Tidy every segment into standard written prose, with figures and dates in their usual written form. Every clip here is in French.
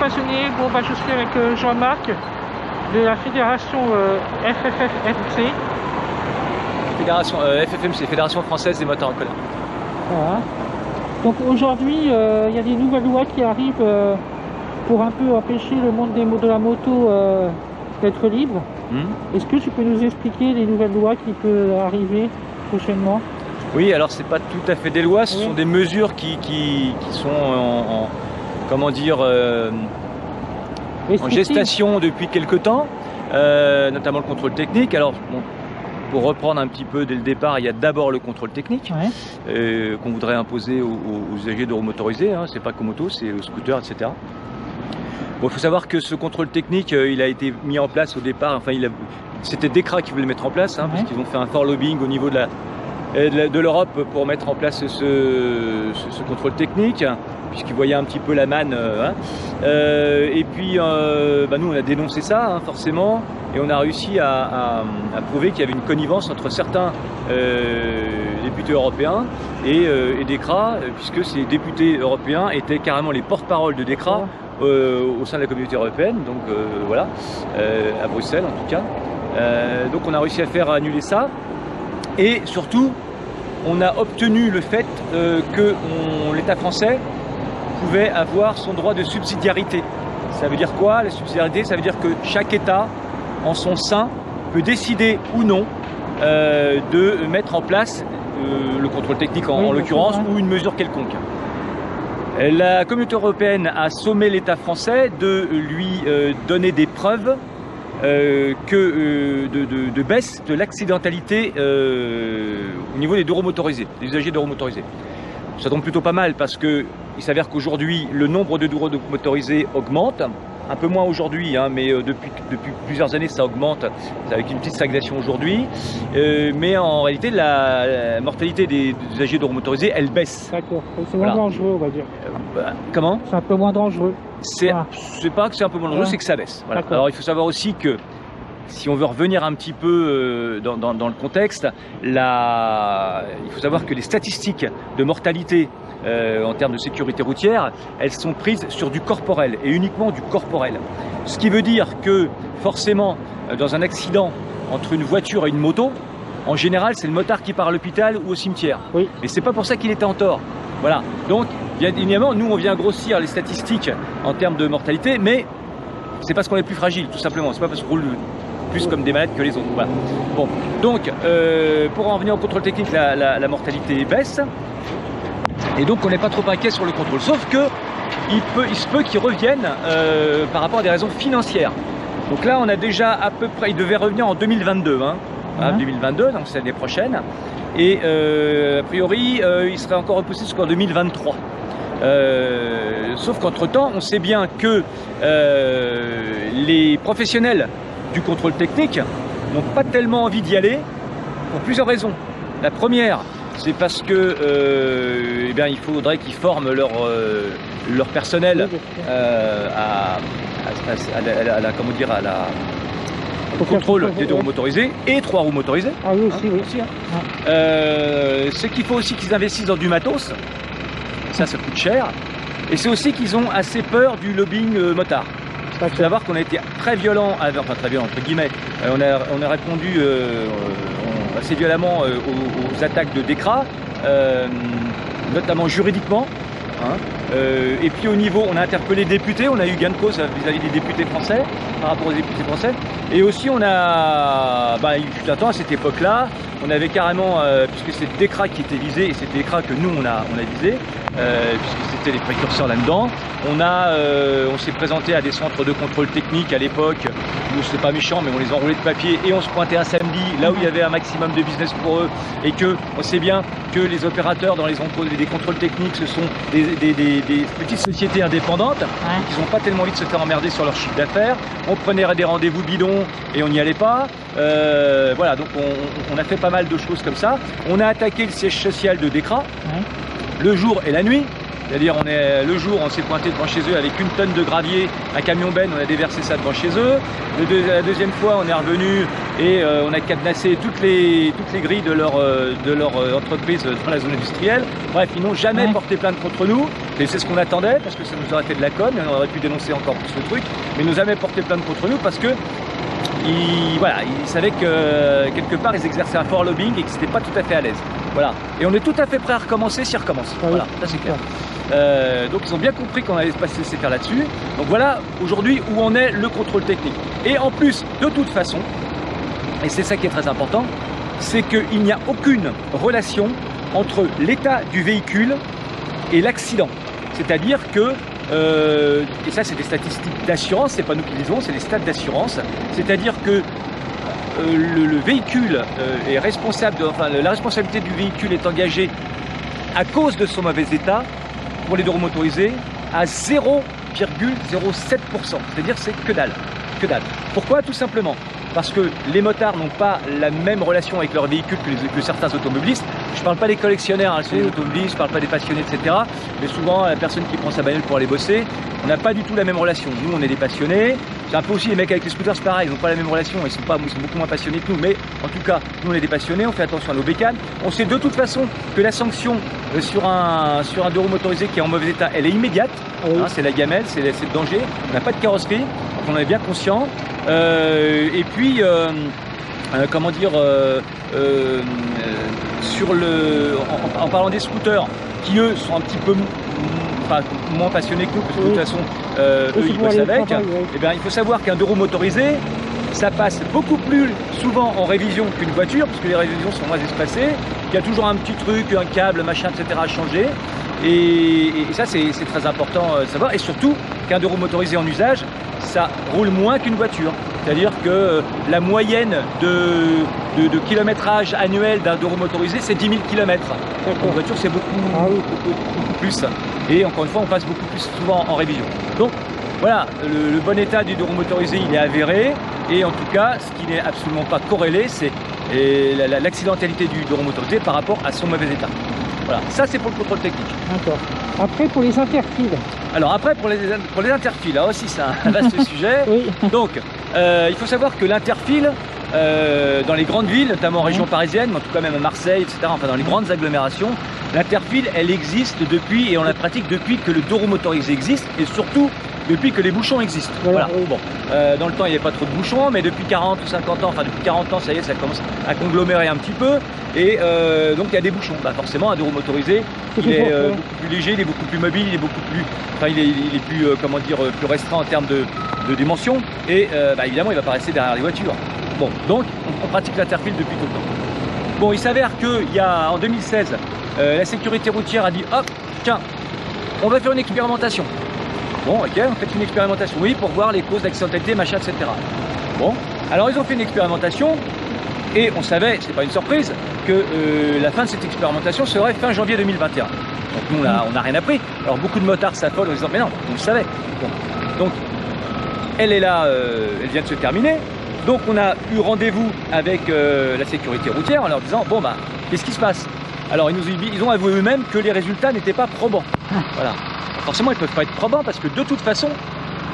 passionné. Bon, bah, je suis avec Jean-Marc de la fédération FFFMC. Fédération FFMC, Fédération Française des Moteurs en Colère. Voilà. Donc aujourd'hui, il y a des nouvelles lois qui arrivent pour un peu empêcher le monde de la moto d'être libre. Est-ce que tu peux nous expliquer les nouvelles lois qui peuvent arriver prochainement? Oui, alors c'est pas tout à fait des lois, ce sont des mesures qui sont comment dire, en gestation depuis quelque temps, notamment le contrôle technique. Alors bon, pour reprendre un petit peu dès le départ, il y a d'abord le contrôle technique qu'on voudrait imposer aux usagers d'euromotorisés, hein, c'est pas qu'aux motos, c'est aux scooters, etc. Bon, il faut savoir que ce contrôle technique, il a été mis en place au départ, enfin c'était DEKRA qui voulait le mettre en place, hein, parce qu'ils ont fait un fort lobbying au niveau de l'Europe pour mettre en place ce contrôle technique, puisqu'ils voyaient un petit peu la manne. Et puis, nous, on a dénoncé ça, hein, forcément, et on a réussi à prouver qu'il y avait une connivence entre certains députés européens et DEKRA, puisque ces députés européens étaient carrément les porte-parole de DEKRA au sein de la communauté européenne, donc voilà, à Bruxelles en tout cas. Donc on a réussi à faire annuler ça. Et surtout, on a obtenu le fait que l'État français pouvait avoir son droit de subsidiarité. Ça veut dire quoi, la subsidiarité? Ça veut dire que chaque État, en son sein, peut décider ou non de mettre en place le contrôle technique en l'occurrence, ou une mesure quelconque. La communauté européenne a sommé l'État français de lui donner des preuves de baisse de l'accidentalité au niveau des euromotorisés, des usagers d'euromotorisés. Ça tombe plutôt pas mal parce qu'il s'avère qu'aujourd'hui le nombre de euromotorisés augmente, un peu moins aujourd'hui, hein, mais depuis plusieurs années ça augmente, avec une petite stagnation aujourd'hui, mais en réalité la mortalité des usagers d'euromotorisés elle baisse. D'accord, c'est moins dangereux on va dire. Comment? C'est un peu moins dangereux. C'est pas que c'est un peu moins dangereux, c'est que ça baisse. Voilà. Alors il faut savoir aussi que si on veut revenir un petit peu dans le contexte, il faut savoir que les statistiques de mortalité en termes de sécurité routière, elles sont prises sur du corporel et uniquement du corporel. Ce qui veut dire que forcément, dans un accident entre une voiture et une moto, en général, c'est le motard qui part à l'hôpital ou au cimetière. Oui. Mais c'est pas pour ça qu'il était en tort. Voilà. Donc, bien évidemment, nous, on vient grossir les statistiques en termes de mortalité, mais c'est parce qu'on est plus fragile, tout simplement. C'est pas parce qu'on roule plus comme des malades que les autres. Voilà. Bon. Donc, pour en revenir au contrôle technique, la mortalité baisse. Et donc, on n'est pas trop inquiet sur le contrôle. Sauf que il se peut qu'ils reviennent par rapport à des raisons financières. Donc là, on a déjà à peu près, il devait revenir en 2022, hein. 2022, donc c'est l'année prochaine. Et a priori, il serait encore repoussé jusqu'en 2023. Sauf qu'entre-temps, on sait bien que les professionnels du contrôle technique n'ont pas tellement envie d'y aller pour plusieurs raisons. La première, c'est parce que il faudrait qu'ils forment leur personnel au contrôle des 2 roues motorisées et 3 roues motorisées. Ah oui, aussi, oui. Aussi, hein. C'est qu'il faut aussi qu'ils investissent dans du matos. Ça coûte cher. Et c'est aussi qu'ils ont assez peur du lobbying motard. Il faut savoir qu'on a été très violent, enfin très violent entre guillemets, on a répondu assez violemment aux attaques de DEKRA, notamment juridiquement. Hein. Et puis au niveau, on a interpellé les députés, on a eu gain de cause vis-à-vis des députés français, par rapport aux députés français. Et aussi on a, il fut un temps à cette époque-là, on avait carrément, puisque c'est DEKRA qui était visé, et c'est DEKRA que nous on a visé, puisque c'était les précurseurs là-dedans. On s'est présenté à des centres de contrôle technique à l'époque, où c'est pas méchant, mais on les enroulait de papier et on se pointait un samedi, là où il y avait un maximum de business pour eux, et que on sait bien que les opérateurs dans des contrôles techniques, ce sont des petites sociétés indépendantes qui n'ont pas tellement envie de se faire emmerder sur leur chiffre d'affaires. On prenait des rendez-vous bidons et on n'y allait pas. Voilà, donc on a fait pas mal de choses comme ça. On a attaqué le siège social de DEKRA, le jour et la nuit. C'est-à-dire le jour, on s'est pointé devant chez eux avec une tonne de gravier, un camion benne, on a déversé ça devant chez eux. La deuxième fois, on est revenu et on a cadenassé toutes les grilles de leur entreprise dans la zone industrielle. Bref, ils n'ont jamais porté plainte contre nous. Et c'est ce qu'on attendait, parce que ça nous aurait fait de la conne, et on aurait pu dénoncer encore plus le truc. Mais ils n'ont jamais porté plainte contre nous parce que ils savaient que quelque part ils exerçaient un fort lobbying et qu'ils n'étaient pas tout à fait à l'aise. Voilà. Et on est tout à fait prêt à recommencer s'ils recommencent. Voilà, ça c'est clair. Donc ils ont bien compris qu'on allait se laisser faire là-dessus. Donc voilà aujourd'hui où en est le contrôle technique. Et en plus, de toute façon, et c'est ça qui est très important, c'est qu'il n'y a aucune relation entre l'état du véhicule et l'accident. C'est-à-dire que et ça c'est des statistiques d'assurance, c'est pas nous qui les disons, c'est des stats d'assurance. C'est-à-dire que le véhicule est responsable, la responsabilité du véhicule est engagée à cause de son mauvais état pour les deux roues motorisées à 0,07%. C'est-à-dire c'est que dalle. Que dalle. Pourquoi? Tout simplement parce que les motards n'ont pas la même relation avec leur véhicule que certains automobilistes. Je ne parle pas des collectionneurs, hein, c'est les automobilistes, je ne parle pas des passionnés, etc. Mais souvent, la personne qui prend sa bagnole pour aller bosser, on n'a pas du tout la même relation. Nous, on est des passionnés. C'est un peu aussi les mecs avec les scooters, c'est pareil, ils n'ont pas la même relation. Ils sont beaucoup moins passionnés que nous. Mais en tout cas, nous, on est des passionnés, on fait attention à nos bécanes. On sait de toute façon que la sanction sur un deux roues motorisé qui est en mauvais état, elle est immédiate. Hein, c'est la gamelle, c'est le danger. On n'a pas de carrosserie, donc on en est bien conscient. Et puis, comment dire, en parlant des scooters, qui eux sont un petit peu moins passionnés que nous, parce que de toute façon, eux ils bossent avec, et bien, il faut savoir qu'un deux roues motorisé, ça passe beaucoup plus souvent en révision qu'une voiture, parce que les révisions sont moins espacées, qu'il y a toujours un petit truc, un câble, machin, etc. à changer. Et ça, c'est très important de savoir. Et surtout, qu'un deux roues motorisé en usage, ça roule moins qu'une voiture. C'est-à-dire que la moyenne de kilométrage annuel d'un deux roues motorisé, c'est 10 000 km. Une voiture, c'est beaucoup plus. Et encore une fois, on passe beaucoup plus souvent en révision. Donc, voilà, le bon état du deux roues motorisé, il est avéré. Et en tout cas, ce qui n'est absolument pas corrélé, c'est l'accidentalité du deux roues motorisé par rapport à son mauvais état. Voilà, ça c'est pour le contrôle technique. D'accord. Après pour les interfiles. Alors après pour les interfiles, là aussi c'est un vaste sujet. Oui. Donc il faut savoir que l'interfile dans les grandes villes, notamment en région parisienne, mais en tout cas même à Marseille, etc., enfin dans les grandes agglomérations, l'interfile elle existe depuis et on la pratique depuis que le deux roues motorisé existe et surtout depuis que les bouchons existent. Voilà. Oui. Bon, dans le temps il n'y avait pas trop de bouchons, mais depuis 40 ou 50 ans, enfin depuis 40 ans, ça y est, ça commence à conglomérer un petit peu. Et donc il y a des bouchons. Bah, forcément, un deux roues motorisé, il est beaucoup plus léger, il est beaucoup plus mobile, il est beaucoup plus, enfin il est plus, comment dire, plus restreint en termes de dimension. Et évidemment, il va pas rester derrière les voitures. Bon, donc on pratique l'interfile depuis tout le temps. Bon, il s'avère qu'il y a en 2016, la sécurité routière a dit hop, tiens, on va faire une expérimentation. Bon, ok, on fait une expérimentation, oui, pour voir les causes d'accidentalité, machin, etc. Bon, alors ils ont fait une expérimentation et on savait, c'était pas une surprise, que la fin de cette expérimentation serait fin janvier 2021. Donc nous, on n'a rien appris. Alors beaucoup de motards s'affolent en disant, mais non, on le savait. Bon. Donc, elle est là, elle vient de se terminer. Donc on a eu rendez-vous avec la sécurité routière en leur disant, bon bah, qu'est-ce qui se passe? Alors ils ont avoué eux-mêmes que les résultats n'étaient pas probants. Voilà. Forcément, ils ne peuvent pas être probants parce que de toute façon,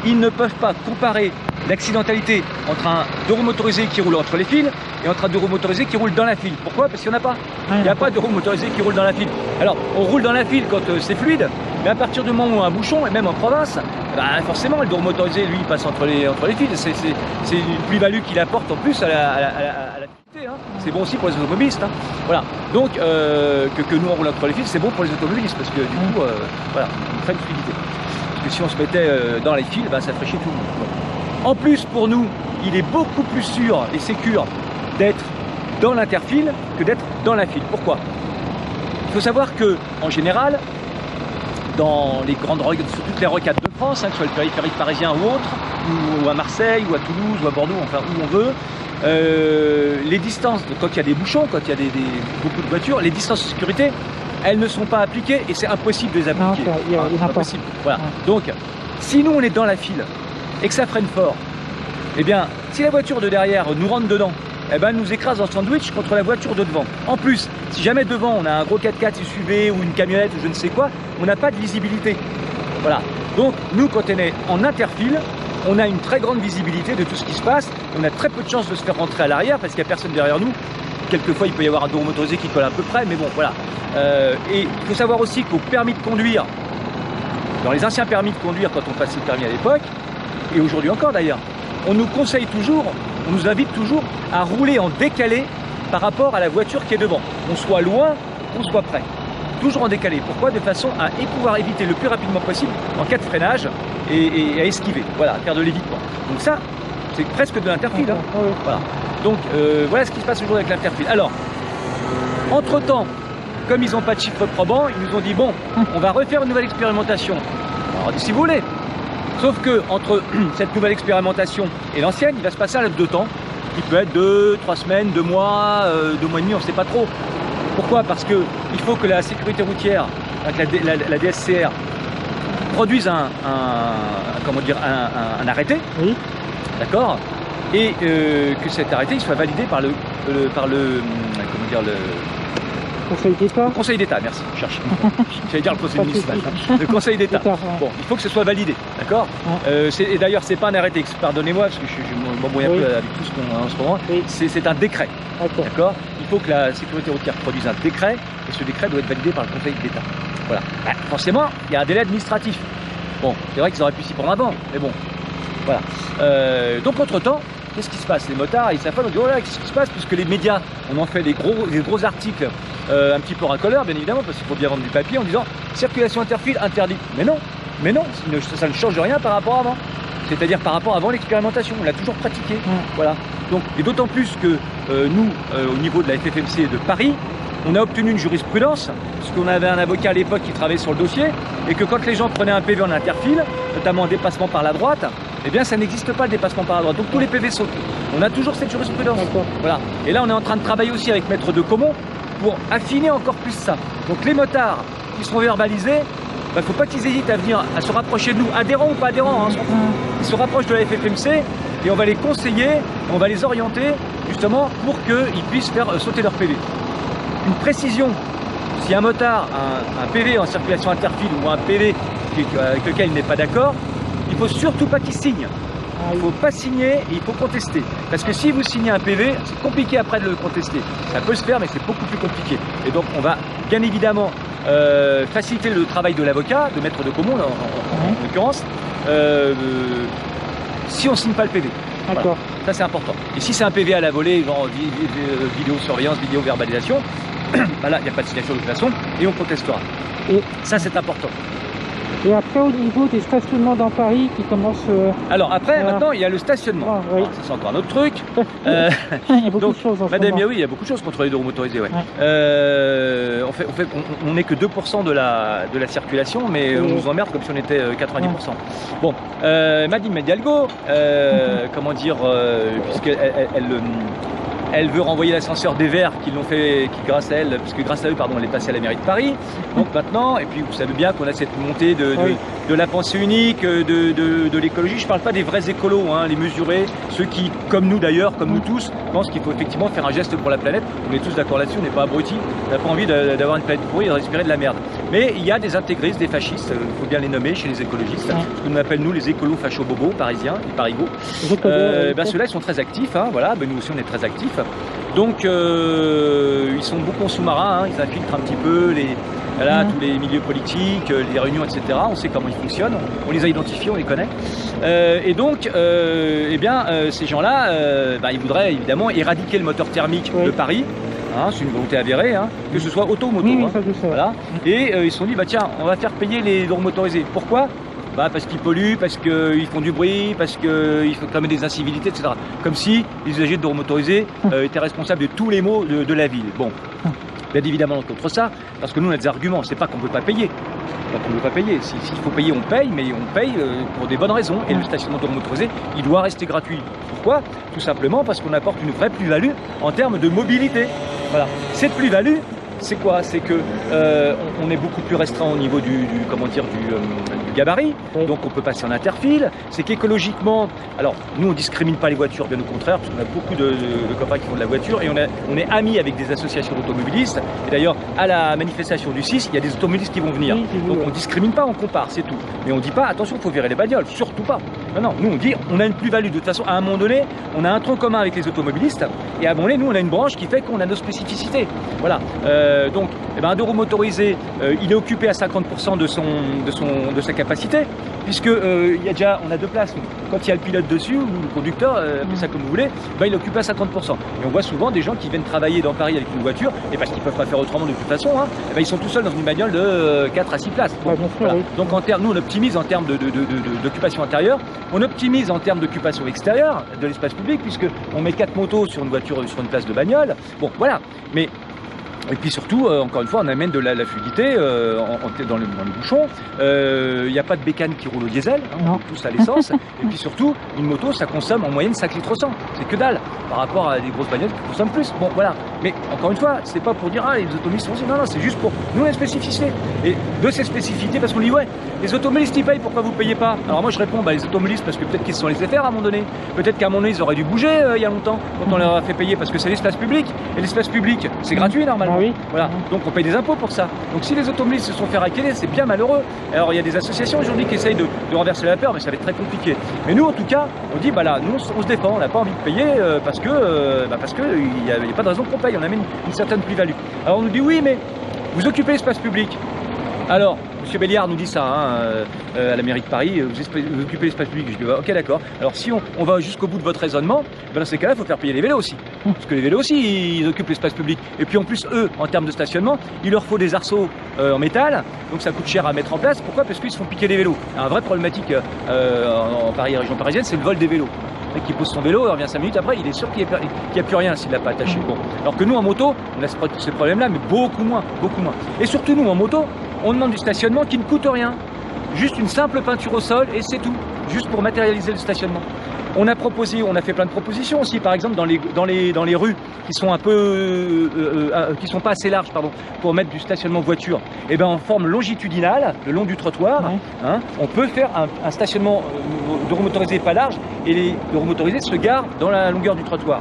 ils ne peuvent pas comparer l'accidentalité entre un deux roues motorisé qui roule entre les fils et entre un deux roues motorisé qui roule dans la file. Pourquoi? Parce qu'il n'y en a pas. Il n'y a pas de deux roues motorisé qui roule dans la file. Alors, on roule dans la file quand c'est fluide, mais à partir du moment où on a un bouchon, et même en province, bah, forcément, le deux roues motorisé, lui, il passe entre les fils. C'est une plus-value qu'il apporte en plus à la fluidité. Hein. C'est bon aussi pour les automobilistes. Hein. Voilà. Donc, que nous, on roule entre les fils, c'est bon pour les automobilistes parce que du coup, voilà, on fait une fluidité. Parce que si on se mettait dans les fils, bah, ça ferait chier tout le monde. Bon. En plus, pour nous, il est beaucoup plus sûr et sécure d'être dans l'interfile que d'être dans la file. Pourquoi? Il faut savoir que, en général, dans les grandes sur toutes les rocades de France, hein, que ce soit le périphérique parisien ou autre, ou à Marseille, ou à Toulouse, ou à Bordeaux, enfin où on veut, les distances, quand il y a des bouchons, quand il y a beaucoup de voitures, les distances de sécurité, elles ne sont pas appliquées et c'est impossible de les appliquer. C'est impossible. Voilà. Donc, si nous on est dans la file et que ça freine fort, eh bien, si la voiture de derrière nous rentre dedans eh ben, nous écrase en sandwich contre la voiture de devant. En plus, si jamais devant on a un gros 4x4 SUV ou une camionnette ou je ne sais quoi, on n'a pas de visibilité. Voilà. Donc nous, quand on est en interfile, on a une très grande visibilité de tout ce qui se passe. On a très peu de chances de se faire rentrer à l'arrière parce qu'il n'y a personne derrière nous. Quelquefois, il peut y avoir un dos motorisé qui colle à peu près, mais bon, voilà. Et il faut savoir aussi qu'au permis de conduire, dans les anciens permis de conduire, quand on passait le permis à l'époque, et aujourd'hui encore d'ailleurs, on nous conseille toujours, on nous invite toujours à rouler en décalé par rapport à la voiture qui est devant. On soit loin, on soit près. Toujours en décalé. Pourquoi? De façon à pouvoir éviter le plus rapidement possible en cas de freinage et à esquiver. Voilà, à faire de l'évitement. Donc ça, c'est presque de l'interfile. Hein. Voilà. Donc voilà ce qui se passe aujourd'hui avec l'interfile. Alors, entre-temps, comme ils n'ont pas de chiffres probants, ils nous ont dit bon, on va refaire une nouvelle expérimentation. Alors, si vous voulez. Sauf que entre cette nouvelle expérimentation et l'ancienne, il va se passer un laps de temps qui peut être 2, 3 semaines, 2 mois, 2 mois et demi, on ne sait pas trop. Pourquoi? Parce qu'il faut que la sécurité routière, la DSCR, produise un arrêté, oui. D'accord, et que cet arrêté il soit validé par le Conseil d'État. Le Conseil d'État, merci. Je cherche. J'allais dire le Conseil municipal. Le Conseil d'État. Bon, il faut que ce soit validé, d'accord. Et d'ailleurs, c'est pas un arrêté. Pardonnez-moi parce que je m'embrouille un peu avec tout ce qu'on a en ce moment. Oui. C'est un décret, d'accord. Il faut que la sécurité routière produise un décret et ce décret doit être validé par le Conseil d'État. Voilà. Forcément, il y a un délai administratif. Bon, c'est vrai qu'ils auraient pu s'y prendre avant, mais bon, voilà. Donc entre-temps, qu'est-ce qui se passe? Les motards, ils s'affolent, on dit oh là, qu'est-ce qui se passe? Puisque les médias, on en fait des gros articles un petit peu racoleurs, bien évidemment, parce qu'il faut bien vendre du papier en disant circulation interfile interdite. Mais non, ça ne change rien par rapport à avant. C'est-à-dire par rapport à avant l'expérimentation, on l'a toujours pratiqué. Voilà. Donc, et d'autant plus que nous, au niveau de la FFMC de Paris, on a obtenu une jurisprudence, parce qu'on avait un avocat à l'époque qui travaillait sur le dossier, et que quand les gens prenaient un PV en interfile, notamment un dépassement par la droite, eh bien ça n'existe pas le dépassement par la droite. Donc tous les PV sautent. On a toujours cette jurisprudence. Voilà. Et là on est en train de travailler aussi avec Maître de Comont pour affiner encore plus ça. Donc les motards qui seront verbalisés, il ne faut pas qu'ils hésitent à venir, à se rapprocher de nous, adhérents ou pas adhérents, hein, ils se rapprochent de la FFMC et on va les conseiller, on va les orienter justement pour qu'ils puissent faire sauter leur PV. Une précision, si un motard a un PV en circulation interfile ou un PV avec lequel il n'est pas d'accord, il ne faut surtout pas qu'il signe. Il ne faut pas signer et il faut contester. Parce que si vous signez un PV, c'est compliqué après de le contester. Ça peut se faire, mais c'est beaucoup plus compliqué. Et donc on va bien évidemment faciliter le travail de l'avocat, de Maître de Comont en l'occurrence, si on ne signe pas le PV. D'accord. Voilà. Ça c'est important. Et si c'est un PV à la volée, genre vidéosurveillance, vidéo-verbalisation, bah là il n'y a pas de signation de toute façon et on contestera. Et ça c'est important. Et après au niveau des stationnements dans Paris qui commencent... Alors après maintenant il y a le stationnement. Oui. Ça c'est encore un autre truc. Il y a beaucoup de choses en ce moment. Oui, il y a beaucoup de choses contre les deux roues motorisées. Ouais. On n'est que 2% de la circulation, mais on nous emmerde comme si on était 90%. Bon, Madame Medialgo, comment dire, elle veut renvoyer l'ascenseur des Verts qui l'ont fait, grâce à elle, parce que grâce à eux, pardon, elle est passée à la mairie de Paris. Donc maintenant, et puis vous savez bien qu'on a cette montée de la pensée unique, de l'écologie. Je ne parle pas des vrais écolos, hein, les mesurés, ceux qui, comme nous d'ailleurs, comme nous tous, pensent qu'il faut effectivement faire un geste pour la planète. On est tous d'accord là-dessus, on n'est pas abrutis, on n'a pas envie d'avoir une planète pourrie et de respirer de la merde. Mais il y a des intégristes, des fascistes, il faut bien les nommer chez les écologistes, ce qu'on appelle nous les écolos facho-bobos parisiens, les parigots. Ceux-là, ils sont très actifs, hein, voilà, nous aussi on est très actifs. Donc ils sont beaucoup en sous-marin, hein, ils infiltrent un petit peu tous les milieux politiques, les réunions, etc. On sait comment ils fonctionnent, on les a identifiés, on les connaît. Et donc, ces gens-là, ils voudraient évidemment éradiquer le moteur thermique de Paris. Hein, c'est une volonté avérée, hein, que ce soit auto ou moto. Oui, hein, voilà. Et ils se sont dit, tiens, on va faire payer les roues motorisées. Pourquoi ? Parce qu'ils polluent, parce qu'ils font du bruit, parce qu'ils commettent des incivilités, etc. Comme si les usagers de roues motorisées étaient responsables de tous les maux de la ville. Bon, bien évidemment contre ça, parce que nous on a des arguments, c'est pas qu'on ne peut pas payer. Donc on ne peut pas payer. S'il faut payer, on paye, mais on paye pour des bonnes raisons. Et le stationnement de roues motorisées, il doit rester gratuit. Pourquoi ? Tout simplement parce qu'on apporte une vraie plus-value en termes de mobilité. Voilà. Cette plus-value, c'est quoi? C'est que on est beaucoup plus restreint au niveau du gabarit, oui. Donc on peut passer en interfile. C'est qu'écologiquement, alors nous on discrimine pas les voitures, bien au contraire, parce qu'on a beaucoup de copains qui font de la voiture et on est amis avec des associations d'automobilistes. Et d'ailleurs, à la manifestation du 6, il y a des automobilistes qui vont venir. Oui, donc on discrimine pas, on compare, c'est tout. Mais on dit pas, attention, il faut virer les bagnoles, surtout pas. Non, non, nous on dit, on a une plus-value. De toute façon, à un moment donné, on a un tronc commun avec les automobilistes, et à un moment donné, nous on a une branche qui fait qu'on a nos spécificités. Voilà. Donc, un deux roues motorisé, il est occupé à 50% de sa capacité, puisque il y a déjà, on a deux places. Quand il y a le pilote dessus ou le conducteur, appelez ça comme vous voulez, il est occupé à 50%. Et on voit souvent des gens qui viennent travailler dans Paris avec une voiture, et parce qu'ils peuvent pas faire autrement de toute façon, hein, ils sont tout seuls dans une bagnole de 4 à 6 places. Bon, voilà. Oui. Donc en termes, nous on optimise en termes d'occupation intérieure, on optimise en termes d'occupation extérieure de l'espace public, puisque on met 4 motos sur une voiture, sur une place de bagnole. Bon, voilà. Mais et puis surtout, encore une fois, on amène de la fluidité dans les bouchons. Il n'y a pas de bécane qui roule au diesel, hein, on pousse à l'essence. Et puis surtout, une moto, ça consomme en moyenne 5 litres au 100. C'est que dalle par rapport à des grosses bagnoles qui consomment plus. Bon, voilà. Mais encore une fois, c'est pas pour dire les automobilistes sont aussi. Non, non, c'est juste pour nous les spécificités. Et de ces spécificités, parce qu'on dit ouais, les automobilistes ils payent, pourquoi vous payez pas? Alors moi je réponds, les automobilistes parce que peut-être qu'ils se sont laissés faire à un moment donné. Peut-être qu'à un moment donné ils auraient dû bouger il y a longtemps quand on leur a fait payer, parce que c'est l'espace public. Et l'espace public, c'est gratuit normalement. Oui. Voilà. Donc on paye des impôts pour ça. Donc si les automobilistes se sont fait raqueter, c'est bien malheureux. Alors il y a des associations aujourd'hui qui essayent de renverser la peur, mais ça va être très compliqué. Mais nous en tout cas, on dit là, nous on se défend, on n'a pas envie de payer parce que il n'y a pas de raison qu'on paye, on amène une certaine plus-value. Alors on nous dit oui, mais vous occupez l'espace public. Alors, M. Béliard nous dit ça à la mairie de Paris, vous occupez l'espace public. Je dis ok d'accord. Alors si on va jusqu'au bout de votre raisonnement, dans ces cas-là, il faut faire payer les vélos aussi. Parce que les vélos aussi, ils occupent l'espace public. Et puis en plus, eux, en termes de stationnement, il leur faut des arceaux en métal, donc ça coûte cher à mettre en place. Pourquoi? Parce qu'ils se font piquer les vélos. Un vrai problématique en Paris, région parisienne, c'est le vol des vélos. Qui pose son vélo, il revient 5 minutes après, il est sûr qu'il n'y a plus rien s'il ne l'a pas attaché. Bon. Alors que nous en moto, on a ce problème-là, mais beaucoup moins. Et surtout nous en moto, on demande du stationnement qui ne coûte rien. Juste une simple peinture au sol et c'est tout. Juste pour matérialiser le stationnement. On a fait plein de propositions aussi, par exemple dans les rues qui sont un peu, qui sont pas assez larges, pardon, pour mettre du stationnement voiture. Et en forme longitudinale, le long du trottoir, hein, on peut faire un stationnement de roues motorisées pas large et les roues motorisées se garent dans la longueur du trottoir.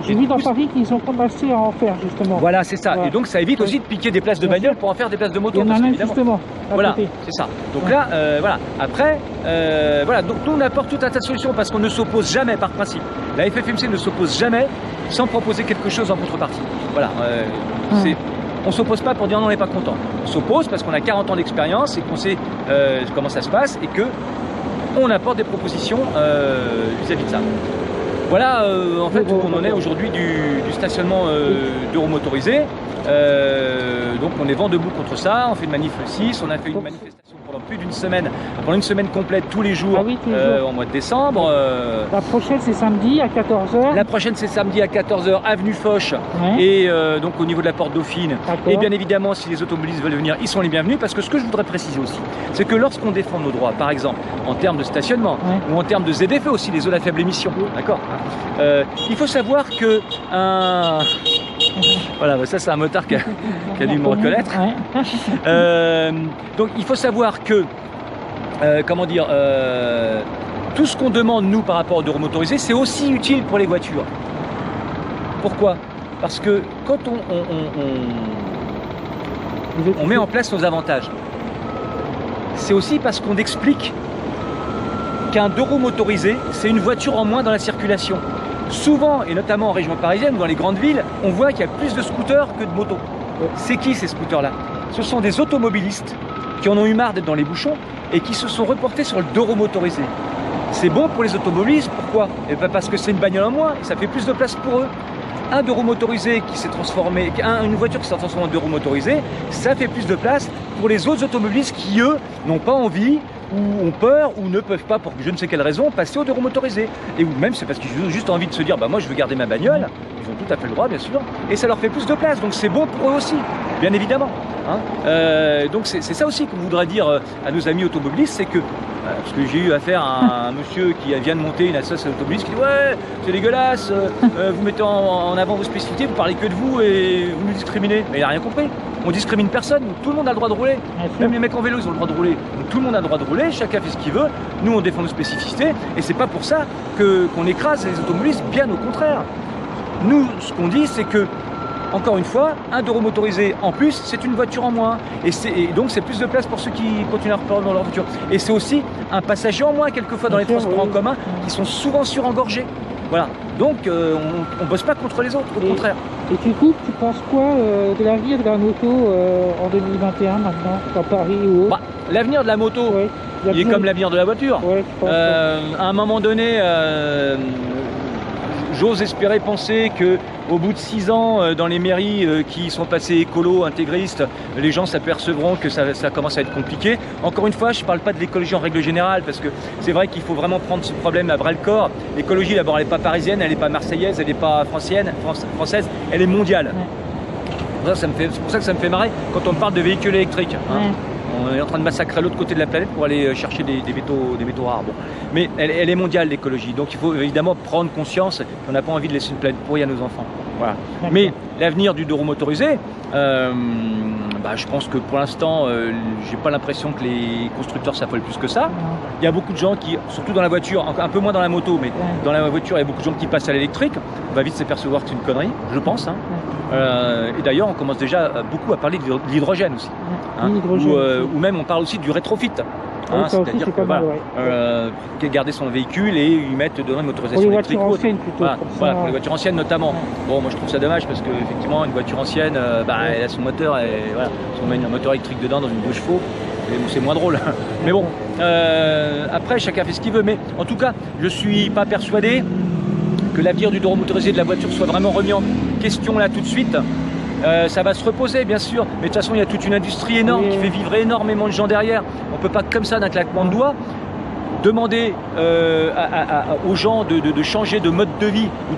J'ai vu dans Paris qu'ils ont commencé à en faire justement. Voilà, c'est ça. Voilà. Et donc ça évite aussi de piquer des places de bagnole pour en faire des places de moto. Justement. Voilà, c'est ça. Donc là, voilà. Après, voilà. Donc nous on apporte tout un tas de solutions parce qu'on ne s'oppose jamais par principe. La FFMC ne s'oppose jamais sans proposer quelque chose en contrepartie. Voilà. On ne s'oppose pas pour dire non, on n'est pas content. On s'oppose parce qu'on a 40 ans d'expérience et qu'on sait comment ça se passe et qu'on apporte des propositions vis-à-vis de ça. Voilà en fait où on en est aujourd'hui du stationnement de roues motorisées. Donc on est vent debout contre ça, on fait une manif le 6, on a fait une manifestation pendant plus d'une semaine, pendant une semaine complète tous les jours, au mois de décembre. La prochaine c'est samedi à 14h. La prochaine c'est samedi à 14h, avenue Foch, et donc au niveau de la porte Dauphine. Et bien évidemment si les automobilistes veulent venir, ils sont les bienvenus, parce que ce que je voudrais préciser aussi, c'est que lorsqu'on défend nos droits, par exemple en termes de stationnement, ou en termes de ZFE aussi, les zones à faible émission, d'accord, il faut savoir que voilà, ça c'est un motard qui a dû me reconnaître. Donc il faut savoir que, tout ce qu'on demande nous par rapport aux deux roues motorisées, c'est aussi utile pour les voitures. Pourquoi? Parce que quand on met en place nos avantages, c'est aussi parce qu'on explique qu'un deux roues motorisé, c'est une voiture en moins dans la circulation. Souvent, et notamment en région parisienne ou dans les grandes villes, on voit qu'il y a plus de scooters que de motos. C'est qui ces scooters-là? Ce sont des automobilistes qui en ont eu marre d'être dans les bouchons et qui se sont reportés sur le deux roues motorisé. C'est bon pour les automobilistes, pourquoi? Parce que c'est une bagnole en moins, et ça fait plus de place pour eux. Un deux roues motorisé qui s'est transformé, une voiture qui s'est transformée en deux roues motorisé, ça fait plus de place pour les autres automobilistes qui, eux, n'ont pas envie, ou ont peur, ou ne peuvent pas, pour je ne sais quelle raison, passer aux deux roues motorisées. Et ou même c'est parce qu'ils ont juste envie de se dire, moi je veux garder ma bagnole, ils ont tout à fait le droit bien sûr, et ça leur fait plus de place, donc c'est bon pour eux aussi, bien évidemment. Hein. Donc c'est ça aussi qu'on voudrait dire à nos amis automobilistes, c'est que Parce que j'ai eu affaire à un monsieur qui vient de monter une association automobiliste qui dit ouais, c'est dégueulasse, vous mettez en avant vos spécificités, vous parlez que de vous et vous nous discriminez. Mais il n'a rien compris. On discrimine personne, tout le monde a le droit de rouler. Même les mecs en vélo, ils ont le droit de rouler. Donc tout le monde a le droit de rouler, chacun fait ce qu'il veut. Nous, on défend nos spécificités et c'est pas pour ça qu'on écrase les automobilistes, bien au contraire. Nous, ce qu'on dit, c'est que encore une fois, un Doro motorisé en plus, c'est une voiture en moins. Et donc, c'est plus de place pour ceux qui continuent à reprendre dans leur voiture. Et c'est aussi un passager en moins, quelquefois, dans les transports en commun, qui sont souvent surengorgés. Voilà. Donc, on ne bosse pas contre les autres, au contraire. Et du coup, tu penses quoi de l'avenir de la moto en 2021, maintenant, à Paris ou autre? L'avenir de la moto, il est comme l'avenir de la voiture. À un moment donné, j'ose espérer penser qu'au bout de 6 ans, dans les mairies qui sont passées écolo, intégristes, les gens s'apercevront que ça commence à être compliqué. Encore une fois, je ne parle pas de l'écologie en règle générale, parce que c'est vrai qu'il faut vraiment prendre ce problème à bras-le-corps. L'écologie, d'abord, elle n'est pas parisienne, elle n'est pas marseillaise, elle n'est pas française, elle est mondiale. C'est pour ça que ça me fait marrer quand on parle de véhicules électriques. Hein. On est en train de massacrer l'autre côté de la planète pour aller chercher des métaux rares. Bon. Mais elle est mondiale, l'écologie. Donc il faut évidemment prendre conscience qu'on n'a pas envie de laisser une planète pourrie à nos enfants. Voilà. Mais l'avenir du Doro motorisé, je pense que pour l'instant, j'ai pas l'impression que les constructeurs s'affolent plus que ça. Il y a beaucoup de gens qui, surtout dans la voiture, un peu moins dans la moto, mais dans la voiture, il y a beaucoup de gens qui passent à l'électrique. On va vite s'apercevoir que c'est une connerie, je pense. Hein. Et d'ailleurs, on commence déjà beaucoup à parler de l'hydrogène aussi. Hein, ou même on parle aussi du rétrofit. Hein, c'est-à-dire que garder son véhicule et y mettre dedans une motorisation électrique. Pour les voitures anciennes plutôt. Pour les voitures anciennes notamment. Bon, moi je trouve ça dommage parce qu'effectivement, une voiture ancienne, elle a son moteur, et voilà, si on met un moteur électrique dedans dans une 2 chevaux, c'est moins drôle. Mais bon, après chacun fait ce qu'il veut. Mais en tout cas, je suis pas persuadé que l'avenir du Doro motorisé de la voiture soit vraiment remis en question là tout de suite. Ça va se reposer bien sûr, mais de toute façon il y a toute une industrie énorme qui fait vivre énormément de gens derrière. On ne peut pas comme ça d'un claquement de doigts demander aux gens de changer de mode de vie ou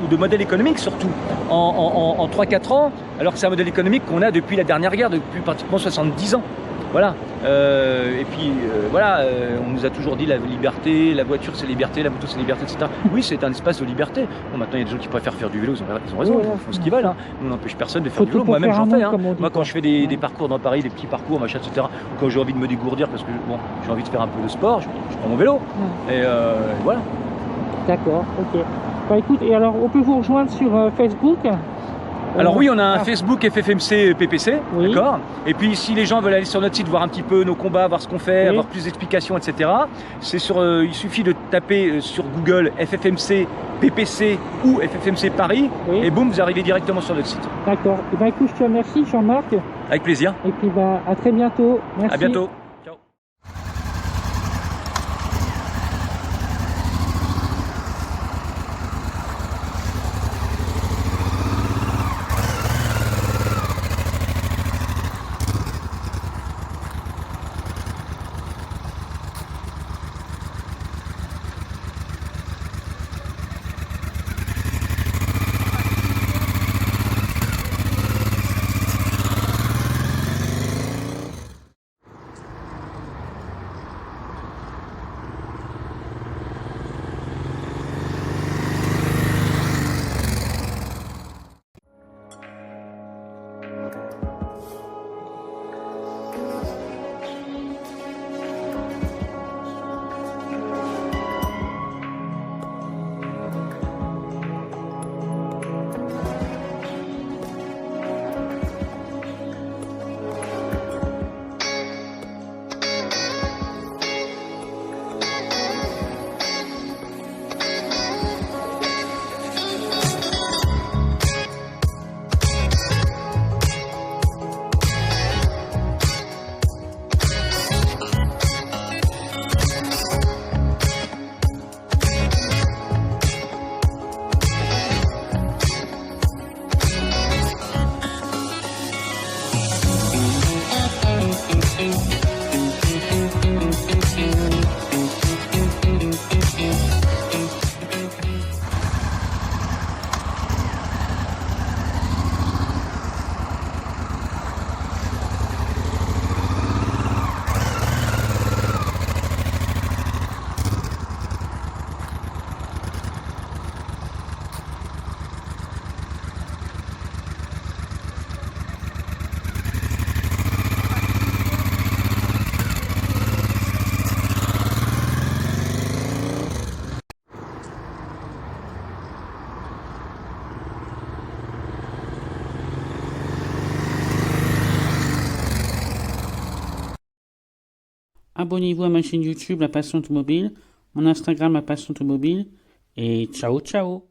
de modèle économique surtout en 3-4 ans, alors que c'est un modèle économique qu'on a depuis la dernière guerre, depuis pratiquement 70 ans. Voilà. Et puis voilà, on nous a toujours dit la liberté, la voiture c'est liberté, la moto c'est liberté, etc. Oui, c'est un espace de liberté. Bon, maintenant il y a des gens qui préfèrent faire du vélo, ils ont raison, ils font ce qu'ils veulent. Hein. Nous, on n'empêche personne de faire du vélo. Moi-même j'en fais. Hein. Moi, quand je fais des parcours dans Paris, des petits parcours, machin, etc. Ou quand j'ai envie de me dégourdir parce que j'ai envie de faire un peu de sport, je prends mon vélo. Et voilà. D'accord, ok. Bah écoute, et alors on peut vous rejoindre sur Facebook? Alors oui, on a un Facebook FFMC PPC, d'accord. Et puis si les gens veulent aller sur notre site, voir un petit peu nos combats, voir ce qu'on fait, avoir plus d'explications, etc. C'est il suffit de taper sur Google FFMC PPC ou FFMC Paris, et boum, vous arrivez directement sur notre site. D'accord. Et ben écoute, je te remercie Jean-Marc. Avec plaisir. Et puis à très bientôt. Merci. À bientôt. abonnez-vous à ma chaîne YouTube La Passion Automobile, mon Instagram La Passion Automobile, et ciao ciao.